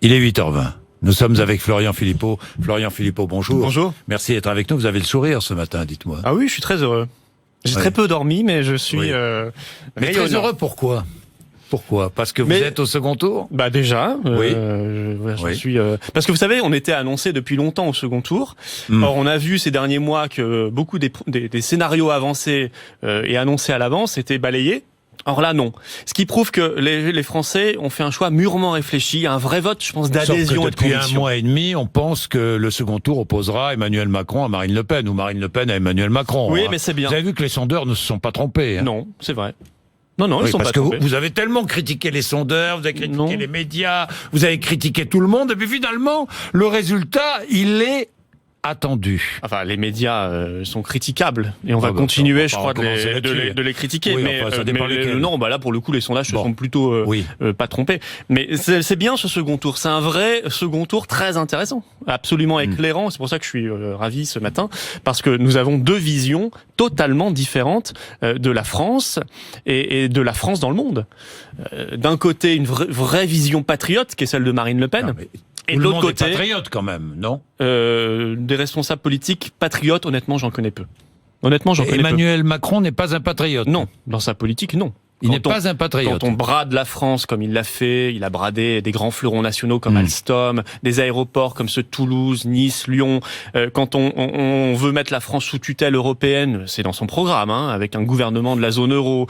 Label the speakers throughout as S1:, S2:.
S1: Il est 8h20. Nous sommes avec Florian Philippot. Florian Philippot, bonjour.
S2: Bonjour.
S1: Merci d'être avec nous. Vous avez le sourire ce matin, dites-moi.
S2: Ah oui, je suis très heureux. J'ai très peu dormi, mais je suis
S1: Mais
S2: rayonnant.
S1: très heureux, pourquoi ? Pourquoi ? Parce que vous êtes au second tour ?
S2: Bah déjà,
S1: Oui.
S2: je suis parce que vous savez, on était annoncé depuis longtemps au second tour. Or, on a vu ces derniers mois que beaucoup des scénarios avancés et annoncés à l'avance étaient balayés. Or là, non. Ce qui prouve que les Français ont fait un choix mûrement réfléchi, un vrai vote, je pense, d'adhésion et de
S1: depuis
S2: conviction.
S1: un mois et demi, on pense que le second tour opposera Emmanuel Macron à Marine Le Pen, ou Marine Le Pen à Emmanuel Macron.
S2: Oui,
S1: hein.
S2: mais c'est bien.
S1: Vous avez vu que les sondeurs ne se sont pas trompés. Hein.
S2: Non, c'est vrai. Non,
S1: Oui,
S2: ils sont
S1: parce
S2: pas
S1: que
S2: trompés.
S1: vous avez tellement critiqué les sondeurs, vous avez critiqué
S2: Non.
S1: les médias, vous avez critiqué tout le monde, et puis finalement, le résultat, il est attendu.
S2: Enfin, les médias sont critiquables et on va
S1: bah, on
S2: continuer,
S1: va
S2: je
S1: pas
S2: crois,
S1: recommencer là-dessus.
S2: de les critiquer.
S1: Oui,
S2: mais
S1: enfin, ça dépend lesquels.
S2: non, bah là pour le coup, les sondages se sont plutôt
S1: Oui.
S2: pas trompés. Mais c'est bien ce second tour. C'est un vrai second tour très intéressant, absolument éclairant. C'est pour ça que je suis ravi ce matin parce que nous avons deux visions totalement différentes de la France et de la France dans le monde. D'un côté, une vraie vision patriote qui est celle de Marine Le Pen.
S1: Non, mais
S2: Et
S1: tout
S2: de
S1: le
S2: l'autre
S1: monde
S2: côté,
S1: est patriote quand même, non ?
S2: des responsables politiques patriotes, honnêtement, j'en connais peu. Honnêtement, j'en connais peu.
S1: Emmanuel Macron n'est pas un patriote.
S2: Non, dans sa politique, non.
S1: Il n'est pas un patriote.
S2: Quand on brade la France comme il l'a fait, il a bradé des grands fleurons nationaux comme Alstom, des aéroports comme ceux de Toulouse, Nice, Lyon. Quand on veut mettre la France sous tutelle européenne, c'est dans son programme, hein, avec un gouvernement de la zone euro.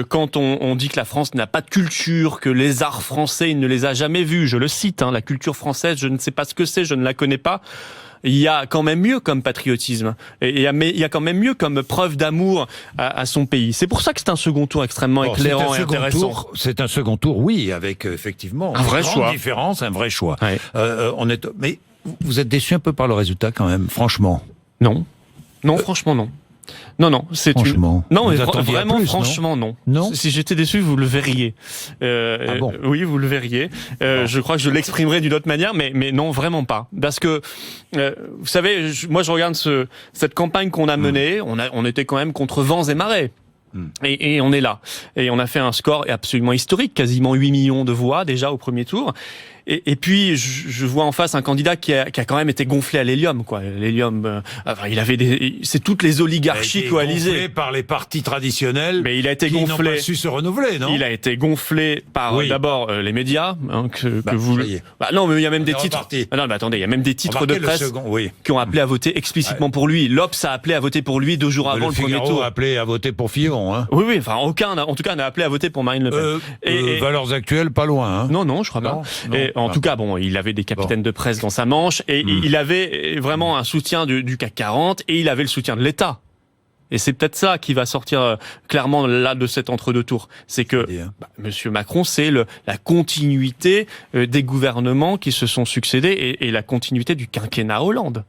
S2: Quand on dit que la France n'a pas de culture, que les arts français, il ne les a jamais vus, je le cite, hein, la culture française, je ne sais pas ce que c'est, je ne la connais pas. Il y a quand même mieux comme patriotisme. Et il y a quand même mieux comme preuve d'amour à son pays. C'est pour ça que c'est un second tour extrêmement éclairant et intéressant.
S1: C'est un second tour, oui, avec effectivement
S2: Un vrai
S1: une grande
S2: choix.
S1: différence, un vrai choix.
S2: Ouais.
S1: Mais vous êtes déçu un peu par le résultat quand même, franchement.
S2: Non, franchement non. Non, c'est
S1: Franchement,
S2: une... Non, mais
S1: vous attendiez à
S2: vraiment,
S1: plus,
S2: franchement, non.
S1: Non.
S2: Si j'étais déçu, vous le verriez.
S1: Ah bon.
S2: Oui, vous le verriez. Je crois que je l'exprimerai d'une autre manière, mais non, vraiment pas. Parce que, vous savez, moi je regarde cette campagne qu'on a menée, on était quand même contre vents et marées. Et on est là. Et on a fait un score absolument historique, quasiment 8 millions de voix déjà au premier tour. Et puis, je vois en face un candidat qui a quand même été gonflé à l'hélium, quoi. L'hélium, il avait c'est toutes les oligarchies coalisées.
S1: Gonflé par les partis traditionnels.
S2: Mais il a été
S1: qui n'ont
S2: gonflé.
S1: pas su se renouveler, non ?
S2: Il a été gonflé par d'abord les médias, hein, que vous.
S1: ça y est.
S2: Non, mais il y a même des
S1: est
S2: titres.
S1: reparti.
S2: Non, mais attendez, il y a même des titres de
S1: Remarquez le
S2: presse
S1: second, oui.
S2: qui ont appelé à voter explicitement pour lui. L'Obs a appelé à voter pour lui 2 jours avant le premier
S1: Figaro
S2: tour.
S1: a appelé à voter pour Fillon, hein.
S2: Oui, enfin aucun, en tout cas, n'a appelé à voter pour Marine Le Pen.
S1: Valeurs actuelles, pas loin, hein.
S2: Non, je crois pas.
S1: Non,
S2: Et en
S1: ah.
S2: tout cas, bon, il avait des capitaines de presse dans sa manche et il avait vraiment un soutien du CAC 40 et il avait le soutien de l'État. Et c'est peut-être ça qui va sortir clairement là de cet entre-deux tours. C'est que Monsieur Macron, c'est la continuité des gouvernements qui se sont succédés et la continuité du quinquennat Hollande.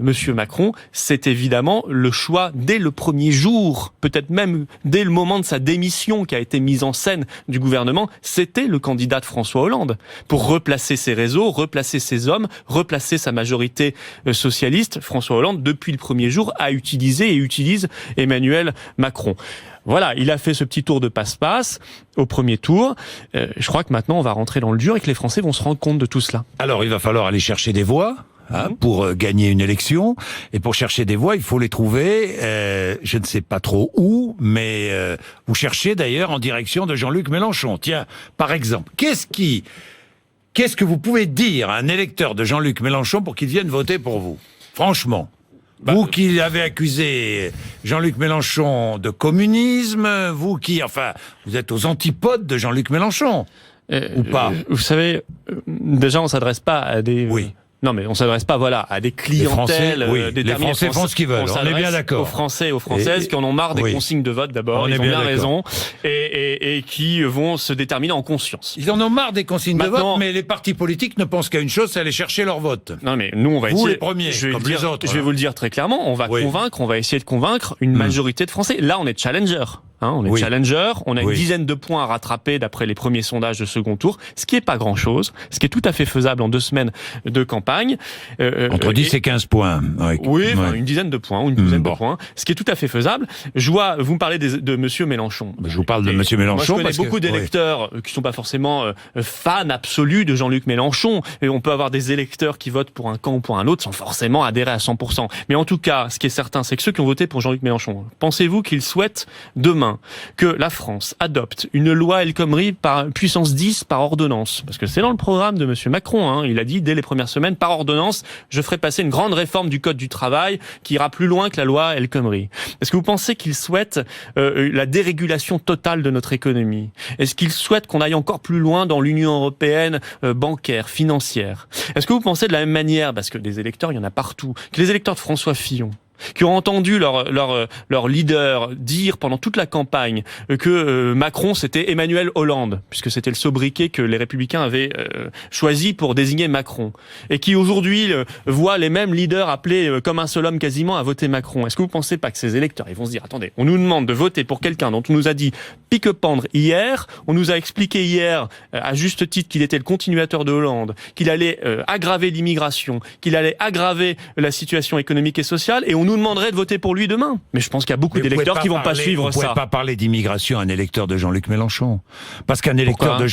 S2: Monsieur Macron, c'est évidemment le choix dès le premier jour, peut-être même dès le moment de sa démission qui a été mise en scène du gouvernement, c'était le candidat de François Hollande pour replacer ses réseaux, replacer ses hommes, replacer sa majorité socialiste. François Hollande, depuis le premier jour, a utilisé et utilise Emmanuel Macron. Voilà, il a fait ce petit tour de passe-passe au premier tour. Je crois que maintenant, on va rentrer dans le dur et que les Français vont se rendre compte de tout cela.
S1: Alors, il va falloir aller chercher des voix. Pour gagner une élection, et pour chercher des voix, il faut les trouver, je ne sais pas trop où, mais vous cherchez d'ailleurs en direction de Jean-Luc Mélenchon. Tiens, par exemple, qu'est-ce que vous pouvez dire à un électeur de Jean-Luc Mélenchon pour qu'il vienne voter pour vous ? Franchement. Vous qui avez accusé Jean-Luc Mélenchon de communisme, vous êtes aux antipodes de Jean-Luc Mélenchon, ou pas ?
S2: Vous savez, déjà, on s'adresse pas à des... Non, mais on s'adresse pas, à des clientèles déterminées.
S1: Les Français font ce qu'ils veulent. On est bien d'accord.
S2: Aux Français et aux Françaises qui en ont marre des consignes de vote d'abord. Ils ont bien raison. Et qui vont se déterminer en conscience.
S1: Ils en ont marre des consignes de vote, mais les partis politiques ne pensent qu'à une chose, c'est aller chercher leur vote.
S2: Non, mais nous, on va essayer.
S1: Vous les premiers, comme les autres.
S2: Je vais vous le dire très clairement. On va essayer de convaincre une majorité de Français. Là, on est challenger. On est
S1: Oui.
S2: challenger, on a une
S1: Oui.
S2: dizaine de points à rattraper d'après les premiers sondages de second tour, ce qui est pas grand-chose, ce qui est tout à fait faisable en 2 semaines de campagne.
S1: Entre 10 et 15 points. Ouais.
S2: Oui, enfin,
S1: Ouais.
S2: une dizaine de points ou une douzaine
S1: Bon.
S2: de points, ce qui est tout à fait faisable. Vous me parlez de Monsieur Mélenchon.
S1: Je vous parle de
S2: Et
S1: Monsieur Mélenchon.
S2: Moi, je connais
S1: parce que-
S2: beaucoup d'électeurs qui sont pas forcément fans absolus de Jean-Luc Mélenchon. Et on peut avoir des électeurs qui votent pour un camp ou pour un autre sans forcément adhérer à 100%. Mais en tout cas, ce qui est certain, c'est que ceux qui ont voté pour Jean-Luc Mélenchon, pensez-vous qu'ils souhaitent demain que la France adopte une loi El Khomri par puissance 10 par ordonnance? Parce que c'est dans le programme de Monsieur Macron. Il a dit dès les premières semaines, par ordonnance, je ferai passer une grande réforme du Code du travail qui ira plus loin que la loi El Khomri. Est-ce que vous pensez qu'il souhaite la dérégulation totale de notre économie? Est-ce qu'il souhaite qu'on aille encore plus loin dans l'Union européenne bancaire, financière? Est-ce que vous pensez de la même manière, parce que des électeurs, il y en a partout, que les électeurs de François Fillon, qui ont entendu leur leader dire pendant toute la campagne que Macron c'était Emmanuel Hollande, puisque c'était le sobriquet que les Républicains avaient choisi pour désigner Macron, et qui aujourd'hui voient les mêmes leaders appelés comme un seul homme quasiment à voter Macron. Est-ce que vous pensez pas que ces électeurs, ils vont se dire, attendez, on nous demande de voter pour quelqu'un dont on nous a dit pique-pendre hier, on nous a expliqué hier à juste titre qu'il était le continuateur de Hollande, qu'il allait aggraver l'immigration, qu'il allait aggraver la situation économique et sociale, et on nous demanderait de voter pour lui demain. Mais je pense qu'il y a beaucoup
S1: Mais vous
S2: d'électeurs
S1: pouvez
S2: qui vont pas
S1: parler-
S2: suivre
S1: vous pouvez
S2: ça.
S1: pas parler d'immigration à un électeur de Jean-Luc Mélenchon. Parce qu'un électeur de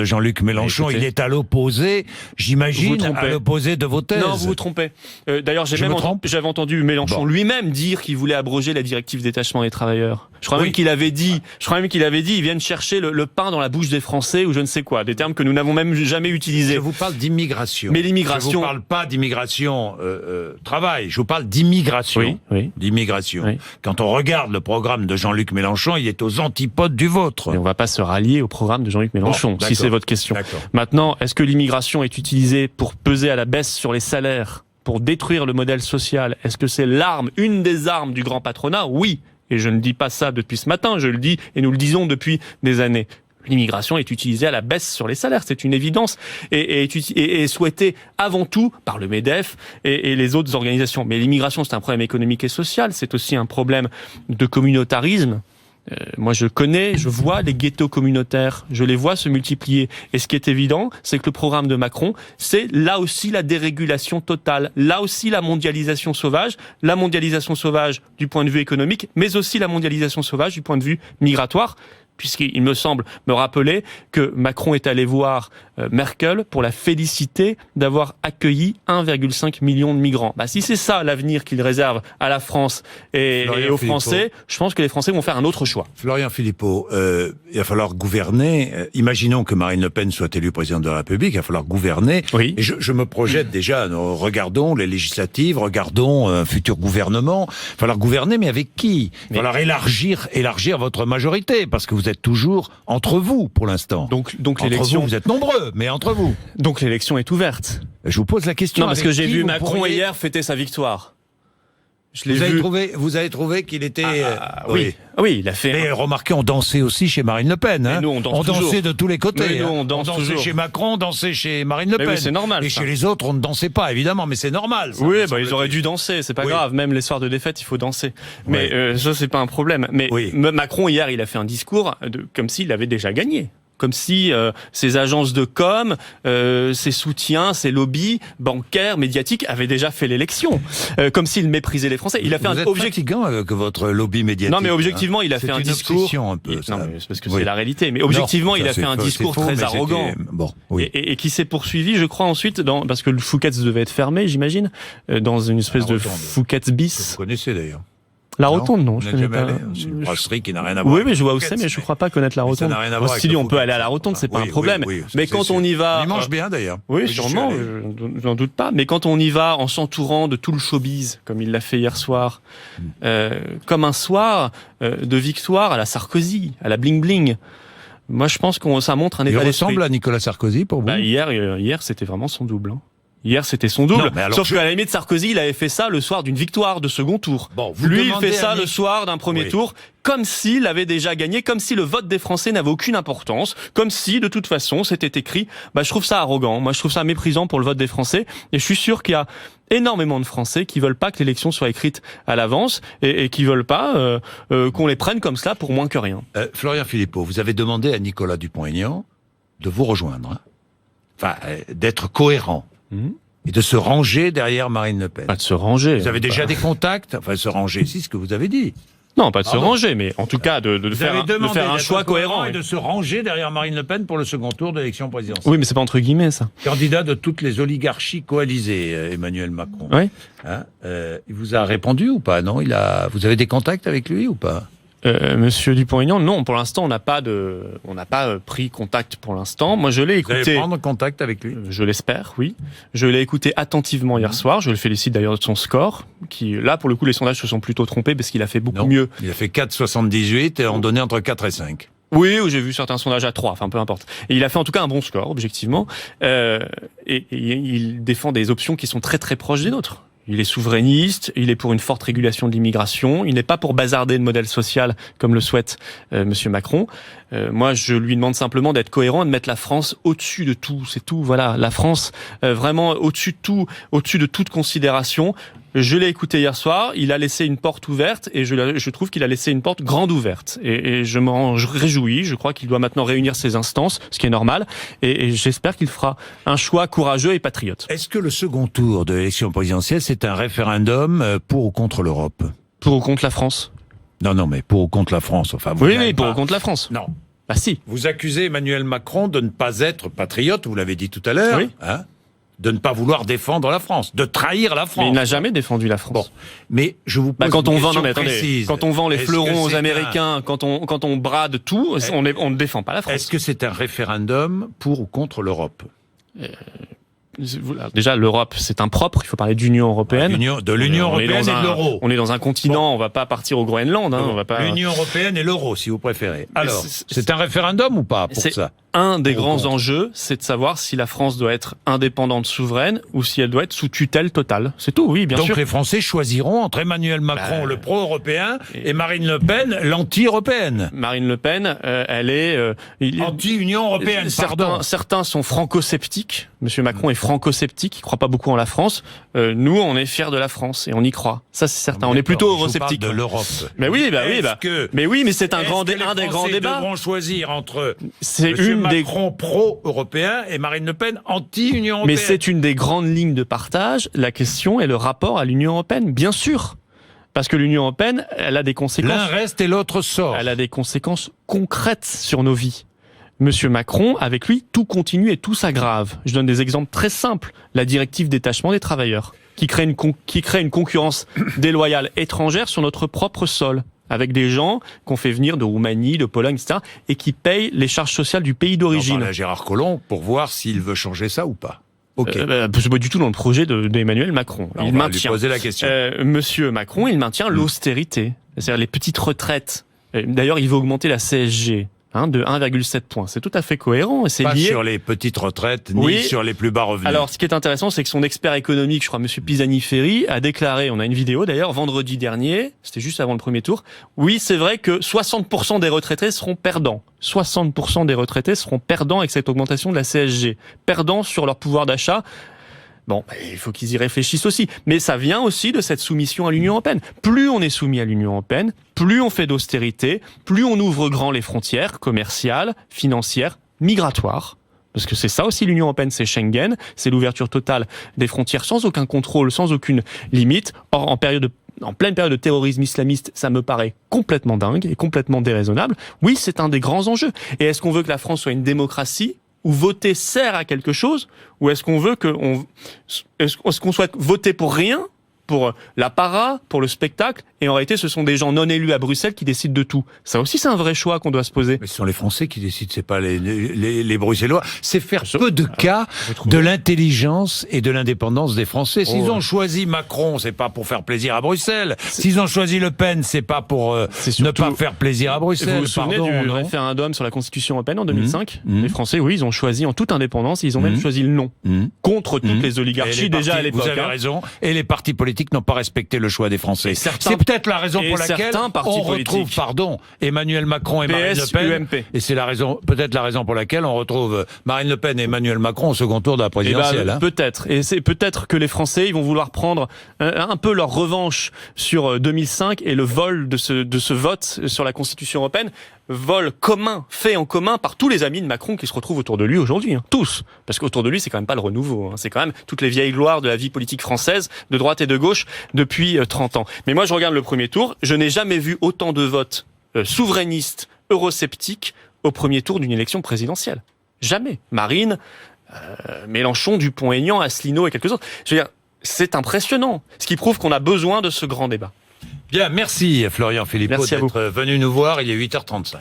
S1: Jean-Luc Mélenchon,
S2: Écoutez.
S1: il est à l'opposé,
S2: Vous
S1: j'imagine,
S2: vous
S1: à
S2: trompez.
S1: l'opposé de vos thèses.
S2: Non, vous vous trompez. D'ailleurs,
S1: Je me trompe
S2: j'avais entendu Mélenchon
S1: Bon.
S2: lui-même dire qu'il voulait abroger la directive détachement des travailleurs. Je crois
S1: Oui.
S2: même qu'il avait dit, ils viennent chercher le pain dans la bouche des Français ou je ne sais quoi, des termes que nous n'avons même jamais utilisés.
S1: Je vous parle d'immigration.
S2: Mais l'immigration-
S1: Je vous parle pas d'immigration travail, je vous parle d'immigration.
S2: Oui, oui.
S1: D'immigration.
S2: Oui.
S1: Quand on regarde le programme de Jean-Luc Mélenchon, il est aux antipodes du vôtre.
S2: Mais on va pas se rallier au programme de Jean-Luc Mélenchon,
S1: Bon,
S2: si
S1: d'accord.
S2: c'est votre question.
S1: D'accord.
S2: Maintenant, est-ce que l'immigration est utilisée pour peser à la baisse sur les salaires, pour détruire le modèle social? Est-ce que c'est l'arme, une des armes du grand patronat? Oui. Et je ne dis pas ça depuis ce matin, je le dis et nous le disons depuis des années. L'immigration est utilisée à la baisse sur les salaires, c'est une évidence, et souhaitée avant tout par le MEDEF et les autres organisations. Mais l'immigration, c'est un problème économique et social, c'est aussi un problème de communautarisme. Moi, je vois les ghettos communautaires, je les vois se multiplier. Et ce qui est évident, c'est que le programme de Macron, c'est là aussi la dérégulation totale, là aussi la mondialisation sauvage du point de vue économique, mais aussi la mondialisation sauvage du point de vue migratoire, puisqu'il me semble me rappeler que Macron est allé voir Merkel pour la féliciter d'avoir accueilli 1,5 million de migrants. Si c'est ça l'avenir qu'il réserve à la France et aux Français, je pense que les Français vont faire un autre choix.
S1: Florian Philippot, il va falloir gouverner. Imaginons que Marine Le Pen soit élue présidente de la République, il va falloir gouverner.
S2: Oui.
S1: Et je me projette déjà, regardons les législatives, regardons un futur gouvernement. Il va falloir gouverner, mais avec qui? Il va falloir élargir votre majorité, parce que vous êtes toujours entre vous pour l'instant.
S2: Donc
S1: Entre
S2: l'élection,
S1: vous êtes nombreux, mais entre vous.
S2: donc l'élection est ouverte.
S1: Je vous pose la question.
S2: Non, parce
S1: avec
S2: que j'ai
S1: qui
S2: vu
S1: vous
S2: Macron
S1: pourriez-
S2: hier fêter sa victoire. Je l'ai
S1: Vous avez trouvé qu'il était...
S2: oui, il a fait.
S1: Mais remarquez, on dansait aussi chez Marine Le Pen. Hein.
S2: nous, on danse
S1: dansait
S2: toujours.
S1: de tous les côtés.
S2: Mais nous,
S1: hein.
S2: on danse
S1: dansait
S2: toujours.
S1: chez Macron, on dansait chez Marine Le
S2: Mais
S1: Pen.
S2: oui, c'est normal,
S1: Et
S2: ça.
S1: chez les autres, on ne dansait pas, évidemment, mais c'est normal. Ça,
S2: Oui,
S1: me
S2: ils
S1: semble-t-il.
S2: auraient dû danser, c'est pas
S1: Oui.
S2: grave. Même les soirs de défaite, il faut danser. Mais
S1: Ouais.
S2: ça, c'est pas un problème. Mais
S1: Oui.
S2: Macron hier, il a fait un discours comme s'il avait déjà gagné. Comme si ses agences de com, ses soutiens, ses lobbies bancaires, médiatiques avaient déjà fait l'élection. Comme s'il méprisait les Français. Il a fait
S1: Vous
S2: un
S1: êtes fatigant avec votre lobby médiatique.
S2: Non, mais objectivement,
S1: hein.
S2: il a fait un
S1: C'est une
S2: discours.
S1: obsession, un peu, ça.
S2: Non, mais c'est parce que
S1: Oui.
S2: c'est la réalité. Mais objectivement,
S1: Non,
S2: il
S1: ça,
S2: a fait
S1: c'est
S2: un
S1: faux,
S2: discours
S1: c'est faux,
S2: très
S1: mais
S2: arrogant.
S1: c'était- Bon, oui.
S2: Et qui s'est poursuivi, je crois, ensuite, parce que le Fouquet's devait être fermé, j'imagine, dans une espèce
S1: La
S2: de
S1: Rotonde.
S2: Fouquet's
S1: Que
S2: bis.
S1: vous connaissez d'ailleurs.
S2: La Rotonde, non,
S1: Vous
S2: je
S1: n'êtes
S2: connais
S1: jamais
S2: pas.
S1: allé. C'est une brasserie qui n'a rien à voir.
S2: Oui, mais je vois où
S1: avec
S2: c'est, mais je
S1: Fouquet's,
S2: crois pas connaître la
S1: mais ça
S2: Rotonde.
S1: n'a rien à voir avec
S2: Si
S1: le
S2: on peut
S1: Fouquet's.
S2: aller à la Rotonde, c'est pas
S1: Oui,
S2: un problème.
S1: oui,
S2: Mais
S1: c'est
S2: quand
S1: sûr.
S2: on y va,
S1: Il mange bien d'ailleurs.
S2: oui,
S1: j'y suis
S2: sûrement,
S1: allé.
S2: je n'en doute pas. Mais quand on y va en s'entourant de tout le showbiz, comme il l'a fait hier soir, comme un soir de victoire à la Sarkozy, à la bling bling. Moi, je pense que ça montre un
S1: Il
S2: état d'esprit.
S1: ressemble à Nicolas Sarkozy pour vous?
S2: Hier, c'était vraiment son double. Hein. Hier, c'était son double.
S1: Non,
S2: Sauf qu'à la limite, Sarkozy, il avait fait ça le soir d'une victoire de second tour.
S1: Bon, vous
S2: Lui, il
S1: demandez
S2: fait ça
S1: à
S2: le soir d'un premier tour, comme s'il avait déjà gagné, comme si le vote des Français n'avait aucune importance, comme si, de toute façon, c'était écrit. Je trouve ça arrogant. Moi, je trouve ça méprisant pour le vote des Français. Et je suis sûr qu'il y a énormément de Français qui veulent pas que l'élection soit écrite à l'avance et qui veulent pas qu'on les prenne comme cela pour moins que rien.
S1: Florian Philippot, vous avez demandé à Nicolas Dupont-Aignan de vous rejoindre, hein. Enfin, d'être cohérent. Et de se ranger derrière Marine Le Pen.
S2: Pas de se ranger.
S1: Vous avez déjà des contacts? Enfin, se ranger, c'est ce que vous avez dit.
S2: Non, pas de se ranger, mais en tout cas de faire un choix cohérent.
S1: Et de se ranger derrière Marine Le Pen pour le second tour de l'élection présidentielle.
S2: Oui, mais c'est pas entre guillemets, ça.
S1: Candidat de toutes les oligarchies coalisées, Emmanuel Macron.
S2: Oui.
S1: Hein, il vous a répondu ou pas? Non, vous avez des contacts avec lui ou pas?
S2: Monsieur Dupont-Aignan, non, pour l'instant, on n'a pas pris contact pour l'instant. Moi, je l'ai écouté.
S1: Vous allez prendre contact avec lui?
S2: Je l'espère, oui. Je l'ai écouté attentivement hier soir. Je le félicite d'ailleurs de son score, qui, là, pour le coup, les sondages se sont plutôt trompés parce qu'il a fait beaucoup mieux.
S1: Il a fait 4,78 et on donnait entre 4 et 5.
S2: Oui, j'ai vu certains sondages à 3, enfin peu importe. Et il a fait en tout cas un bon score, objectivement. Et il défend des options qui sont très très proches des nôtres. Il est souverainiste, il est pour une forte régulation de l'immigration, il n'est pas pour bazarder le modèle social comme le souhaite Monsieur Macron. Moi, je lui demande simplement d'être cohérent et de mettre la France au-dessus de tout, c'est tout. Voilà, la France vraiment au-dessus de tout, au-dessus de toute considération. Je l'ai écouté hier soir, il a laissé une porte ouverte et je trouve qu'il a laissé une porte grande ouverte. Et je m'en réjouis, je crois qu'il doit maintenant réunir ses instances, ce qui est normal, et j'espère qu'il fera un choix courageux et patriote.
S1: Est-ce que le second tour de l'élection présidentielle, c'est un référendum pour ou contre l'Europe?
S2: Pour ou contre la France?
S1: Non, mais pour ou contre la France. Enfin,
S2: oui, pour ou contre la France.
S1: Non.
S2: Bah si.
S1: Vous accusez Emmanuel Macron de ne pas être patriote, vous l'avez dit tout à l'heure,
S2: oui.
S1: Hein, de ne pas vouloir défendre la France, de trahir la France.
S2: Mais il n'a jamais défendu la France.
S1: Bon, mais je vous pose
S2: quand
S1: une
S2: on vend,
S1: question précise.
S2: Quand on vend les fleurons aux Américains, quand on brade tout, on ne défend pas la France.
S1: Est-ce que c'est un référendum pour ou contre l'Europe?
S2: Déjà, l'Europe, c'est impropre. Il faut parler d'Union européenne.
S1: De l'Union européenne et de l'euro.
S2: On est dans un continent. On va pas partir au Groenland. Hein, on va pas.
S1: L'Union européenne et l'euro, si vous préférez. Alors, c'est un référendum ou pas pour ça?
S2: Un des grands enjeux, c'est de savoir si la France doit être indépendante, souveraine, ou si elle doit être sous tutelle totale. C'est tout, oui, bien sûr.
S1: Donc les Français choisiront entre Emmanuel Macron, le pro-européen, et Marine Le Pen, l'anti-européenne.
S2: Marine Le Pen, elle est
S1: anti-Union européenne.
S2: Certains sont franco-sceptiques. Monsieur Macron est franco-sceptique. Il croit pas beaucoup en la France. Nous, on est fiers de la France et on y croit. Ça, c'est certain. On est plutôt eurosceptique.
S1: De l'Europe.
S2: Mais oui, mais c'est un des grands débats.
S1: Ils devront choisir entre
S2: Macron
S1: pro-européen et Marine Le Pen anti-Union européenne.
S2: Mais c'est une des grandes lignes de partage. La question est le rapport à l'Union européenne, bien sûr. Parce que l'Union européenne, elle a des conséquences.
S1: L'un reste et l'autre sort.
S2: Elle a des conséquences concrètes sur nos vies. Monsieur Macron, avec lui, tout continue et tout s'aggrave. Je donne des exemples très simples. La directive détachement des travailleurs, qui crée une concurrence déloyale étrangère sur notre propre sol, avec des gens qu'on fait venir de Roumanie, de Pologne, etc., et qui payent les charges sociales du pays d'origine.
S1: On parle à Gérard Collomb pour voir s'il veut changer ça ou pas. Ok.
S2: C'est pas du tout dans le projet d'Emmanuel Macron.
S1: Il va lui poser la question.
S2: Monsieur Macron, il maintient l'austérité, c'est-à-dire les petites retraites. D'ailleurs, il veut augmenter la CSG. De 1,7 points. C'est tout à fait cohérent. Et c'est
S1: pas
S2: lié
S1: sur les petites retraites, ni sur les plus bas revenus.
S2: Alors, ce qui est intéressant, c'est que son expert économique, je crois, monsieur Pisani-Ferry, a déclaré, on a une vidéo d'ailleurs, vendredi dernier, c'était juste avant le premier tour, oui, c'est vrai que 60% des retraités seront perdants. 60% des retraités seront perdants avec cette augmentation de la CSG. Perdants sur leur pouvoir d'achat. Bon, il faut qu'ils y réfléchissent aussi. Mais ça vient aussi de cette soumission à l'Union européenne. Plus on est soumis à l'Union européenne, plus on fait d'austérité, plus on ouvre grand les frontières commerciales, financières, migratoires. Parce que c'est ça aussi l'Union européenne, c'est Schengen, c'est l'ouverture totale des frontières sans aucun contrôle, sans aucune limite. Or, en pleine période de terrorisme islamiste, ça me paraît complètement dingue et complètement déraisonnable. Oui, c'est un des grands enjeux. Et est-ce qu'on veut que la France soit une démocratie où voter sert à quelque chose, ou est-ce qu'on veut est-ce qu'on souhaite voter pour rien pour l'apparat, pour le spectacle, et en réalité, ce sont des gens non élus à Bruxelles qui décident de tout. Ça aussi, c'est un vrai choix qu'on doit se poser.
S1: Mais ce sont les Français qui décident, c'est pas les Bruxellois. C'est faire peu de cas de l'intelligence et de l'indépendance des Français. S'ils ont choisi Macron, c'est pas pour faire plaisir à Bruxelles. S'ils ont choisi Le Pen, c'est pas pour ne pas faire plaisir à Bruxelles.
S2: Vous vous souvenez du référendum sur la Constitution européenne en 2005 ? Les Français, oui, ils ont choisi en toute indépendance, ils ont même choisi le non. Contre toutes les oligarchies déjà à l'époque.
S1: Vous avez raison. Et les partis politiques n'ont pas respecté le choix des Français. C'est peut-être la raison pour laquelle on retrouve, Emmanuel Macron et Marine Le Pen.
S2: UMP.
S1: Et c'est peut-être la raison pour laquelle on retrouve Marine Le Pen et Emmanuel Macron au second tour de la présidentielle.
S2: Peut-être. Et c'est peut-être que les Français, ils vont vouloir prendre un peu leur revanche sur 2005 et le vol de ce vote sur la Constitution européenne. Vol commun, fait en commun par tous les amis de Macron qui se retrouvent autour de lui aujourd'hui, tous. Parce qu'autour de lui, c'est quand même pas le renouveau, c'est quand même toutes les vieilles gloires de la vie politique française, de droite et de gauche, depuis 30 ans. Mais moi, je regarde le premier tour, je n'ai jamais vu autant de votes souverainistes, eurosceptiques, au premier tour d'une élection présidentielle. Jamais. Marine, Mélenchon, Dupont-Aignan, Asselineau et quelques autres. Je veux dire, c'est impressionnant, ce qui prouve qu'on a besoin de ce grand débat.
S1: Bien, merci Florian Philippot d'être venu nous voir, il est 8h35.